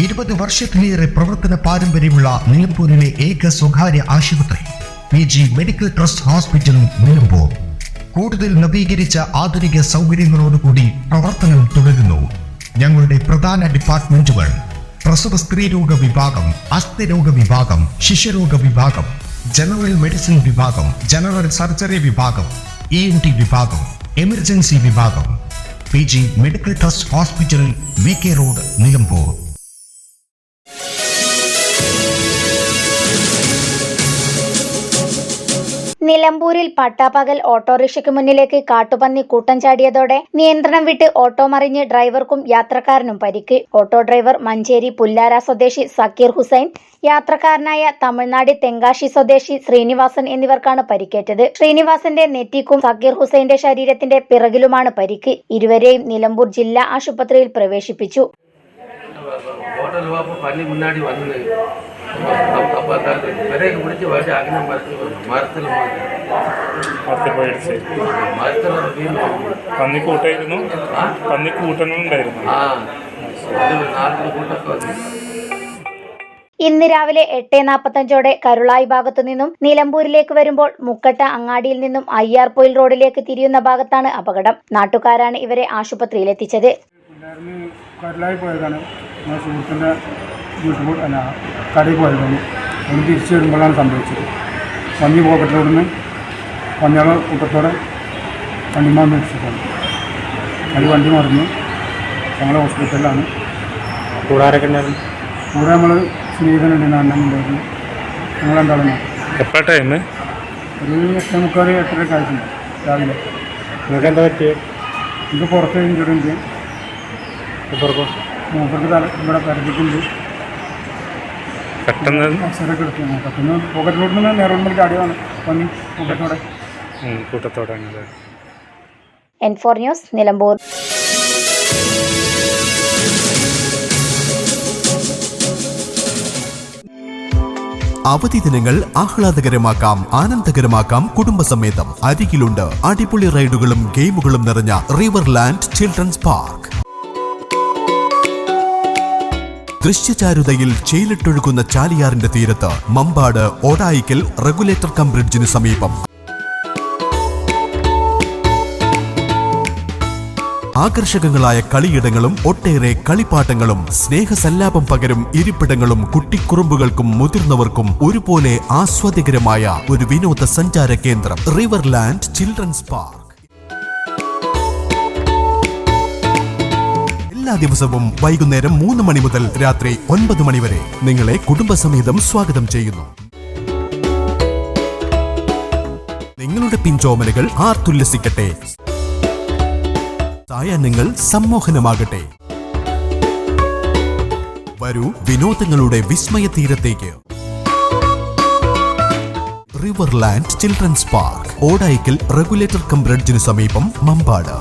20 വർഷത്തിലേറെ പ്രവർത്തന പാരമ്പര്യമുള്ള നിലമ്പൂരിലെ ഏക സ്വകാര്യ ആശുപത്രി PG medical trust hospital Nilambur കൂടുതൽ നവീകരിച്ച ആധുനിക സൗകര്യങ്ങളോടുകൂടി പ്രവർത്തനം തുടരുന്നു. ഞങ്ങളുടെ പ്രധാന ഡിപ്പാർട്ട്മെന്റുകൾ പ്രസവ സ്ത്രീരോഗ വിഭാഗം, അസ്ഥിരോഗ വിഭാഗം, ശിശുരോഗ വിഭാഗം, ജനറൽ മെഡിസിൻ വിഭാഗം, ജനറൽ സർജറി വിഭാഗം, ENT വിഭാഗം, എമർജൻസി വിഭാഗം. PG medical trust hospital, VK road, Nilambur. നിലമ്പൂരിൽ പട്ടാപ്പകൽ ഓട്ടോറിക്ഷയ്ക്ക് മുന്നിലേക്ക് കാട്ടുപന്നി കൂട്ടം ചാടിയതോടെ നിയന്ത്രണം വിട്ട് ഓട്ടോ മറിഞ്ഞ് ഡ്രൈവർക്കും യാത്രക്കാരനും പരിക്ക്. ഓട്ടോ ഡ്രൈവർ മഞ്ചേരി പുല്ലാര സ്വദേശി സക്കീർ ഹുസൈൻ, യാത്രക്കാരനായ തമിഴ്നാട് തെങ്കാശി സ്വദേശി ശ്രീനിവാസൻ എന്നിവർക്കാണ് പരിക്കേറ്റത്. ശ്രീനിവാസന്റെ നെറ്റിക്കും സക്കീർ ഹുസൈന്റെ ശരീരത്തിന്റെ പിറകിലുമാണ് പരിക്ക്. ഇരുവരെയും നിലമ്പൂർ ജില്ലാ ആശുപത്രിയിൽ പ്രവേശിപ്പിച്ചു. ഇന്ന് രാവിലെ 8:45 കരുളായി ഭാഗത്തു നിന്നും നിലമ്പൂരിലേക്ക് വരുമ്പോൾ മുക്കട്ട അങ്ങാടിയിൽ നിന്നും അയ്യാർപൊയിൽ റോഡിലേക്ക് തിരിയുന്ന ഭാഗത്താണ് അപകടം. നാട്ടുകാരാണ് ഇവരെ ആശുപത്രിയിലെത്തിച്ചത്. കടയിൽ പോയതാണ്. ഒന്ന് തിരിച്ചു വരുമ്പോഴാണ് സംഭവിച്ചത്. പന്നി പോക്കറ്റ് റോഡിൽ നിന്ന് പന്നിയാളെ കൂട്ടത്തോടെ വണ്ടിമാൻ മേടിച്ചിട്ടാണ്. അത് വണ്ടി മറിഞ്ഞു. ഞങ്ങൾ ഹോസ്പിറ്റലിലാണ്. കൂടെ ആരൊക്കെ ഉണ്ടായിരുന്നു? കൂടെ നമ്മൾ സ്നേഹിതനുണ്ടായിരുന്നു, അണ്ണനുണ്ടായിരുന്നു. ഞങ്ങൾ രണ്ടാളും. എപ്പോൾ ടൈം? ഒരു 8:45 8:30 ആയിട്ടുണ്ട് രാവിലെ. നിങ്ങൾക്ക് എന്താ പറ്റിയത്? ഇത് പുറത്ത് ഇഞ്ചുറി ഉണ്ട്. മൂപ്പർക്ക് ഇവിടെ പരത്തിട്ടുണ്ട്. പെട്ടെന്ന് അക്ഷരമൊക്കെ എടുത്തു. പെട്ടെന്ന് പോക്കറ്റ് റോഡിൽ നിന്ന് നേരോട് ചാടിയതാണ് പന്നി കൂട്ടത്തോടെ. കൂട്ടത്തോടെ. N4 news, Nilambur. അവധി ദിനങ്ങൾ ആഹ്ലാദകരമാക്കാം, ആനന്ദകരമാക്കാം കുടുംബസമേതം. അരികിലുണ്ട് അടിപൊളി റൈഡുകളും ഗെയിമുകളും നിറഞ്ഞ റിവർലാൻഡ് ചിൽഡ്രൻസ് പാർക്ക്. ദൃശ്യചാരുതയിൽ ചേലിട്ടൊഴുകുന്ന ചാലിയാറിന്റെ തീരത്ത് മമ്പാട് ഓടായിക്കൽ റെഗുലേറ്റർ കം ബ്രിഡ്ജിന് സമീപം. ആകർഷകങ്ങളായ കളിയിടങ്ങളും ഒട്ടേറെ കളിപ്പാട്ടങ്ങളും സ്നേഹസല്ലാപം പകരും ഇരിപ്പിടങ്ങളും കുട്ടിക്കുറുമ്പുകൾക്കും മുതിർന്നവർക്കും ഒരുപോലെ ആസ്വാദ്യകരമായ ഒരു വിനോദസഞ്ചാര കേന്ദ്രം റിവർലാൻഡ് ചിൽഡ്രൻസ് പാർക്ക്. എല്ലാ ദിവസവും വൈകുന്നേരം 3 മണി മുതൽ രാത്രി 9 മണി വരെ നിങ്ങളെ കുടുംബസമേതം സ്വാഗതം ചെയ്യുന്നു. നിങ്ങളുടെ പിഞ്ചോമനകൾ ആർത്തുല്ലസിക്കട്ടെ, സായാഹ്നങ്ങൾ സമ്മോഹനമാകട്ടെ. വരൂ വിനോദങ്ങളുടെ വിസ്മയ തീരത്തേക്ക്. Riverland children's park, Odayikkal regulator cum ബ്രിഡ്ജിന് സമീപം, മമ്പാട്.